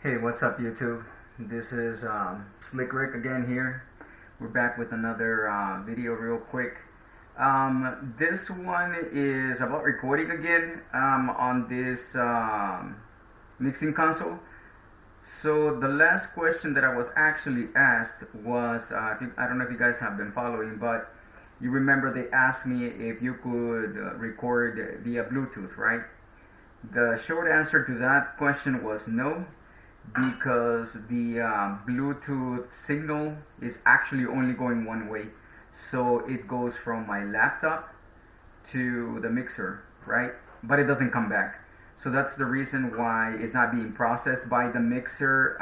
Hey, what's up, YouTube? This is Slick Rick again here. We're back with another video real quick. This one is about recording again on this mixing console. So the last question that I was actually asked was, I don't know if you guys have been following, but you remember they asked me if you could record via Bluetooth, right? The short answer to that question was no, because the Bluetooth signal is actually only going one way. So it goes from my laptop to the mixer, right? But it doesn't come back. So that's the reason why it's not being processed by the mixer.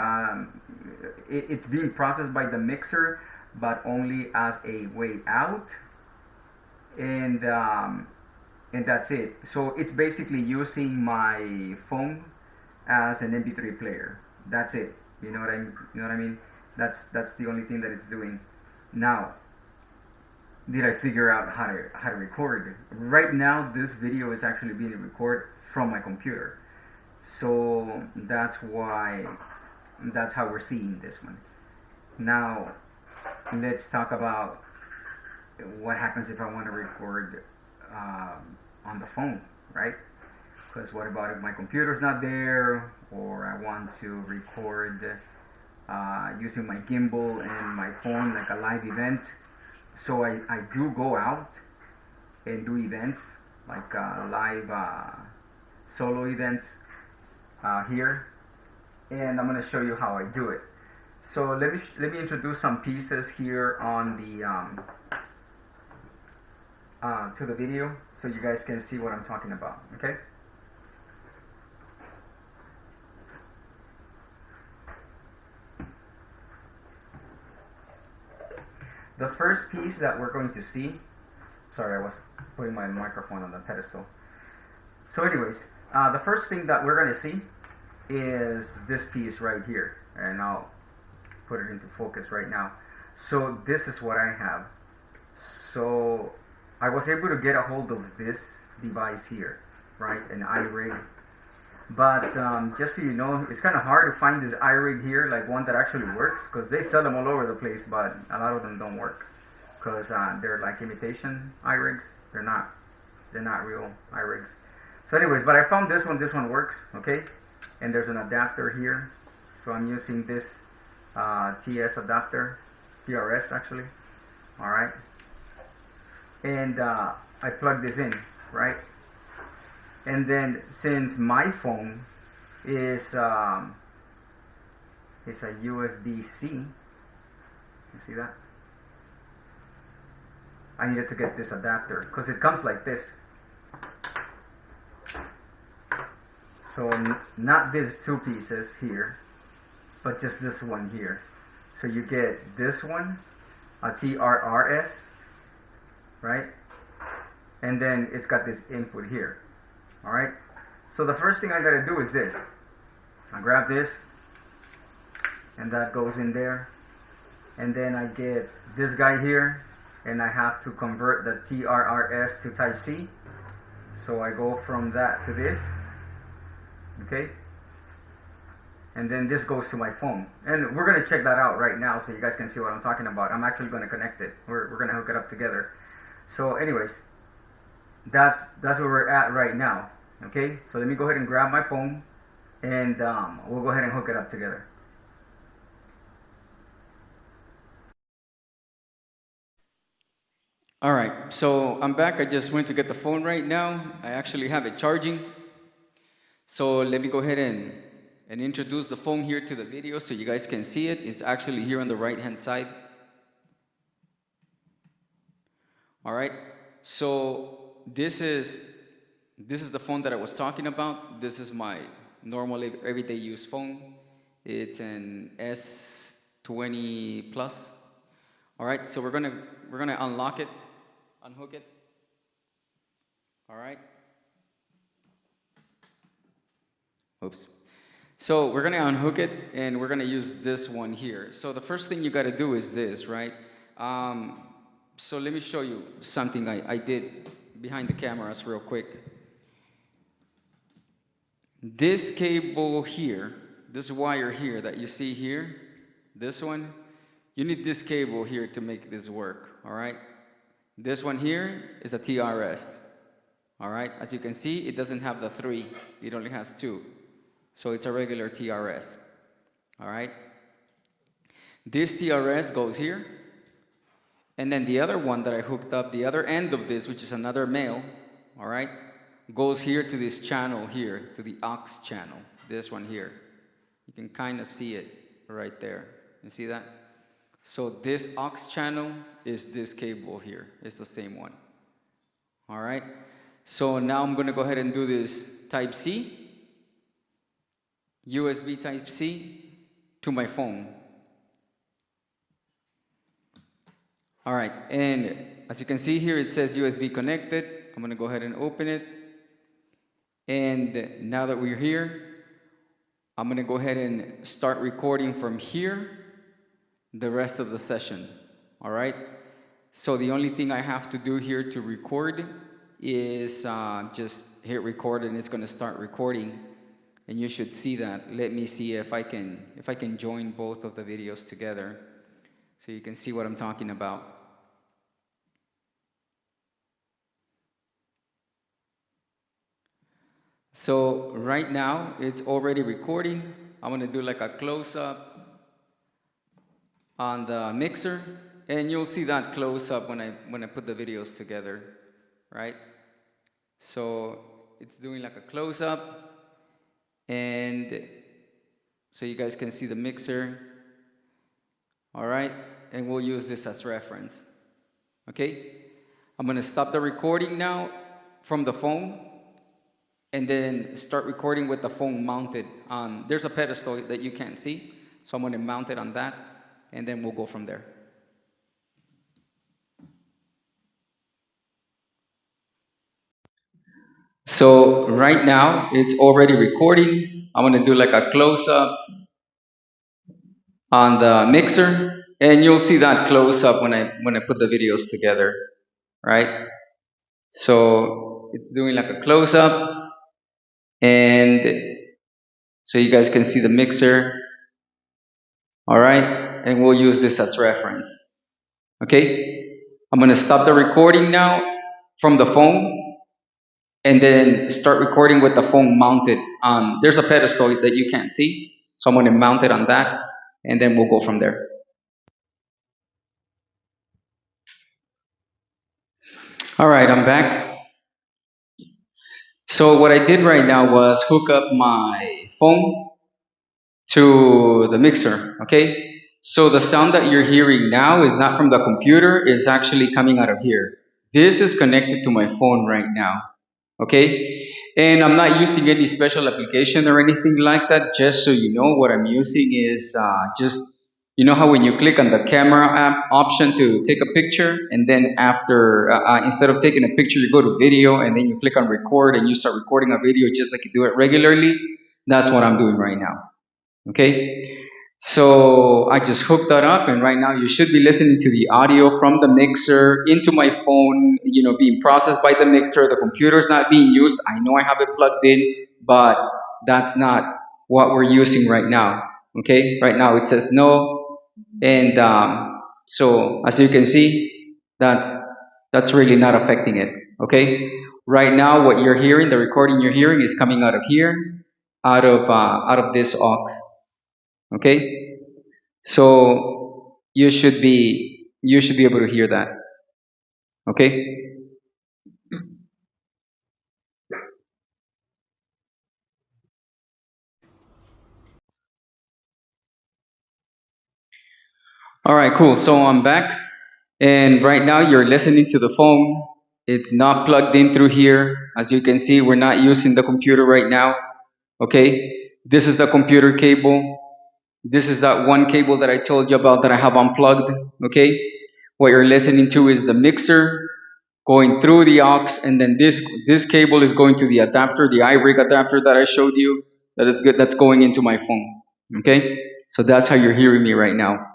It's being processed by the mixer, but only as a way out. And that's it. So it's basically using my phone as an MP3 player. That's it. You know what I mean? That's the only thing that it's doing. Now, did I figure out how to record? Right now, this video is actually being recorded from my computer. So that's how we're seeing this one. Now, let's talk about what happens if I want to record on the phone, right? Because what about if my computer's not there, or I want to record using my gimbal and my phone, like a live event? So I do go out and do events, like live solo events here, and I'm going to show you how I do it. So let me introduce some pieces here on the to the video, so you guys can see what I'm talking about. Okay. The first piece that we're going to see, sorry, I was putting my microphone on the pedestal. So anyways, the first thing that we're going to see is this piece right here, and I'll put it into focus right now. So this is what I have. So I was able to get a hold of this device here, right, an iRig. But just so you know, it's kind of hard to find this iRig here, like one that actually works, because they sell them all over the place, but a lot of them don't work, because they're like imitation iRigs. They're not real iRigs. So anyways, but I found this one. This one works, okay? And there's an adapter here, so I'm using this TS adapter, PRS actually. All right, and I plug this in, right? And then since my phone is a USB-C, you see that? I needed to get this adapter because it comes like this. So not these two pieces here, but just this one here. So you get this one, a TRRS, right? And then it's got this input here. All right, so the first thing I gotta do is this. I grab this, and that goes in there, and then I get this guy here, and I have to convert the TRRS to Type-C. So I go from that to this, okay, and then this goes to my phone, and we're gonna check that out right now so you guys can see what I'm talking about. I'm actually gonna connect it. We're gonna hook it up together. So anyways, that's where we're at right now. Okay, so let me go ahead and grab my phone, and we'll go ahead and hook it up together. All right, so I'm back. I just went to get the phone right now. I actually have it charging. So let me go ahead and introduce the phone here to the video so you guys can see it. It's actually here on the right hand side. All right, so this is the phone that I was talking about. This is my normal everyday use phone. It's an S20 Plus. All right, so we're gonna unlock it, unhook it. All right. Oops. So we're gonna unhook it, and we're gonna use this one here. So the first thing you gotta do is this, right? So let me show you something I did behind the cameras real quick. This cable here, this wire here that you see here, this one, you need this cable here to make this work, all right? This one here is a TRS, all right? As you can see, it doesn't have the 3, it only has 2. So it's a regular TRS, all right? This TRS goes here, and then the other one that I hooked up, the other end of this, which is another male, all right, goes here to this channel here, to the aux channel, this one here. You can kind of see it right there. You see that? So this aux channel is this cable here. It's the same one. All right? So now I'm going to go ahead and do this Type C, USB Type C to my phone. All right, and as you can see here, it says USB connected. I'm going to go ahead and open it. And now that we're here, I'm going to go ahead and start recording from here the rest of the session. All right? So the only thing I have to do here to record is just hit record, and it's going to start recording. And you should see that. Let me see if I can join both of the videos together so you can see what I'm talking about. So right now it's already recording. I'm going to do like a close-up on the mixer, and you'll see that close-up when I put the videos together, right? So it's doing like a close-up, and so you guys can see the mixer. All right, and we'll use this as reference. Okay, I'm going to stop the recording now from the phone, and then start recording with the phone mounted on. There's a pedestal that you can't see, so I'm going to mount it on that, and then we'll go from there. So right now it's already recording. I'm going to do like a close-up on the mixer, and you'll see that close-up when I put the videos together, right? So it's doing like a close-up, and so you guys can see the mixer. All right, and we'll use this as reference. Okay, I'm going to stop the recording now from the phone, and then start recording with the phone mounted on. There's a pedestal that you can't see, so I'm going to mount it on that, and then we'll go from there. All right, I'm back. So what I did right now was hook up my phone to the mixer, okay? So the sound that you're hearing now is not from the computer, it's actually coming out of here. This is connected to my phone right now, okay? And I'm not using any special application or anything like that. Just so you know, what I'm using is you know how when you click on the camera app option to take a picture, and then after, instead of taking a picture, you go to video, and then you click on record, and you start recording a video just like you do it regularly. That's what I'm doing right now. Okay, so I just hooked that up, and right now you should be listening to the audio from the mixer into my phone, you know, being processed by the mixer. The computer's not being used. I know I have it plugged in, but that's not what we're using right now. Okay, right now it says no, and so as you can see, that's really not affecting it. Okay, right now what you're hearing, the recording you're hearing, is coming out of here, out of this aux. Okay, so you should be able to hear that. Okay. All right, cool. So I'm back, and right now you're listening to the phone. It's not plugged in through here. As you can see, we're not using the computer right now. Okay, this is the computer cable. This is that one cable that I told you about that I have unplugged. Okay, what you're listening to is the mixer going through the aux, and then this cable is going to the adapter, the iRig adapter that I showed you. That is good. That's going into my phone. Okay, so that's how you're hearing me right now.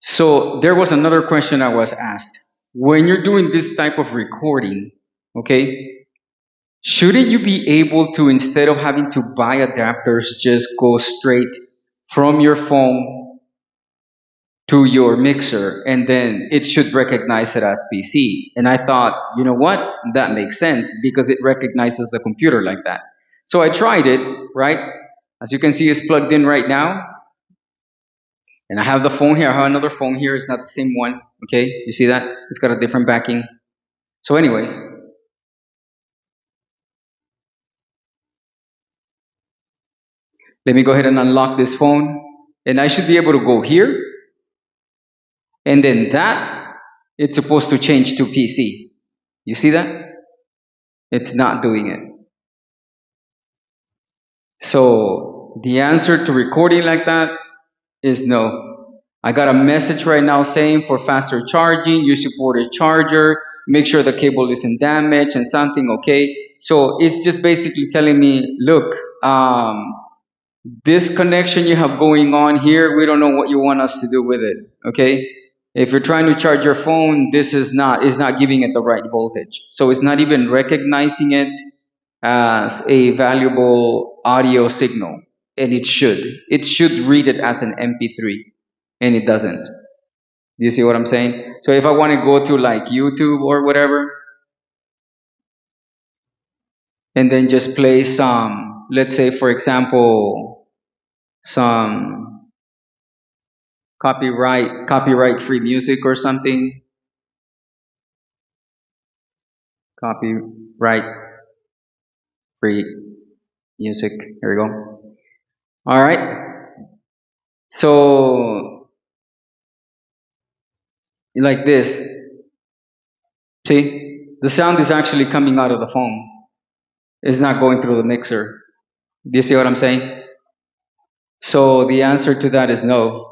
So there was another question I was asked. When you're doing this type of recording, okay, shouldn't you be able to, instead of having to buy adapters, just go straight from your phone to your mixer and then it should recognize it as PC? And I thought, you know what? That makes sense because it recognizes the computer like that. So I tried it, right? As you can see, it's plugged in right now. And I have the phone here. I have another phone here. It's not the same one. Okay, you see that? It's got a different backing. So, anyways, let me go ahead and unlock this phone. And I should be able to go here. And then that, it's supposed to change to PC. You see that? It's not doing it. So, the answer to recording like that is no. I got a message right now saying for faster charging, you support a charger, make sure the cable isn't damaged and something, okay? So it's just basically telling me, look, this connection you have going on here, we don't know what you want us to do with it, okay? If you're trying to charge your phone, this is not giving it the right voltage. So it's not even recognizing it as a valuable audio signal, and it should. It should read it as an MP3, and it doesn't. Do you see what I'm saying? So if I want to go to like YouTube or whatever, and then just play some, let's say for example, some copyright free music or something, copyright free music. Here we go. All right. So like this. See, the sound is actually coming out of the phone. It's not going through the mixer. Do you see what I'm saying? So the answer to that is no.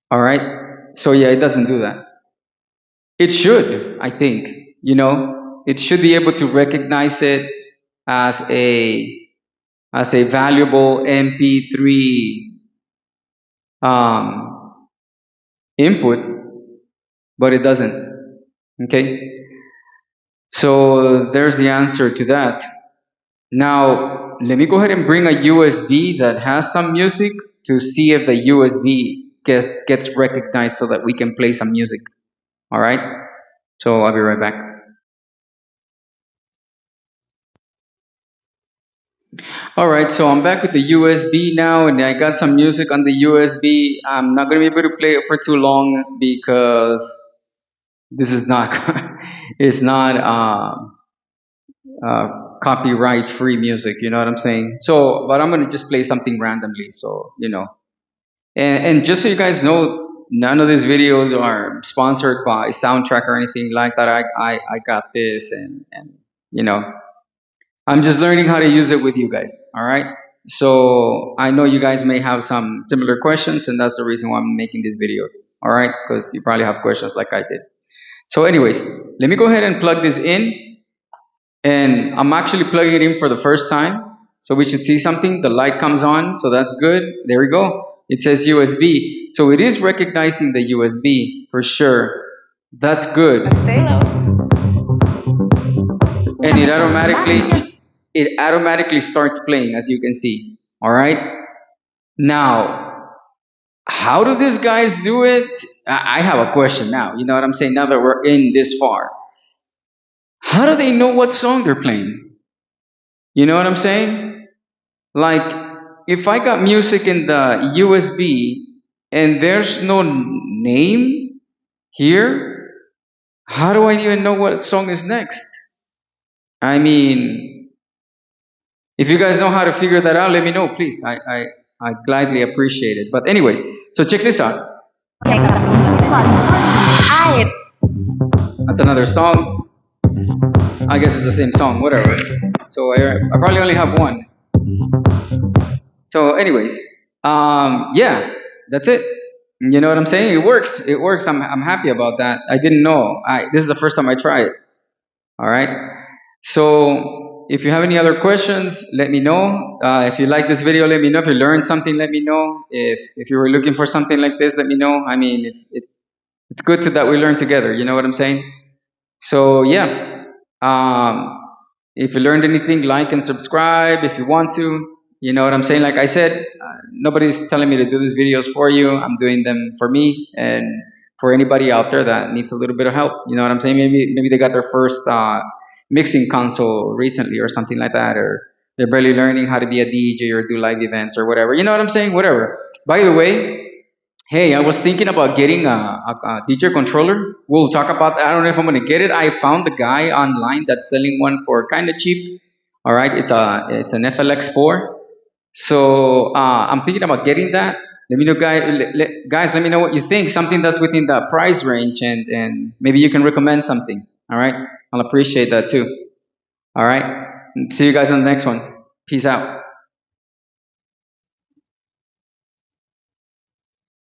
All right. So yeah, it doesn't do that. It should, I think. It should be able to recognize it as a valuable MP3 um, input, but it doesn't. Okay. So there's the answer to that. Now, let me go ahead and bring a USB that has some music to see if the USB gets recognized so that we can play some music. All right? So I'll be right back. All right, so I'm back with the USB now, and I got some music on the USB. I'm not going to be able to play it for too long because this is not, it's not copyright free music, you know what I'm saying? So, but I'm going to just play something randomly, so. And just so you guys know, none of these videos are sponsored by Soundtrack or anything like that. I got this, and you know, I'm just learning how to use it with you guys. All right. So I know you guys may have some similar questions, and that's the reason why I'm making these videos. All right, because you probably have questions like I did. So, anyways, let me go ahead and plug this in, and I'm actually plugging it in for the first time. So we should see something. The light comes on, so that's good. There we go. It says USB. So it is recognizing the USB for sure. That's good. And it automatically starts playing, as you can see. All right. Now, how do these guys do it? I have a question now. You know what I'm saying? Now that we're in this far, how do they know what song they're playing? You know what I'm saying? Like, if I got music in the USB and there's no name here, how do I even know what song is next? I mean, if you guys know how to figure that out, let me know, please. I gladly appreciate it. But anyways, so check this out. That's another song. I guess it's the same song, whatever. So I probably only have one. So, anyways, yeah, that's it. You know what I'm saying? It works. It works. I'm happy about that. I didn't know. This is the first time I try it. All right. So, if you have any other questions, let me know. If you like this video, let me know. If you learned something, let me know. If you were looking for something like this, let me know. I mean, it's good that we learn together. You know what I'm saying? So yeah. Um, if you learned anything, like and subscribe if you want to. You know what I'm saying? Like I said, nobody's telling me to do these videos for you. I'm doing them for me and for anybody out there that needs a little bit of help. You know what I'm saying? Maybe they got their first mixing console recently or something like that, or they're barely learning how to be a DJ or do live events or whatever. You know what I'm saying? Whatever. By the way, hey, I was thinking about getting a DJ controller. We'll talk about that. I don't know if I'm gonna get it. I found the guy online that's selling one for kind of cheap. All right, it's an FLX4. So I'm thinking about getting that. Let me know, guys. Let me know what you think. Something that's within the price range, and maybe you can recommend something. All right, I'll appreciate that too. All right, see you guys on the next one. Peace out.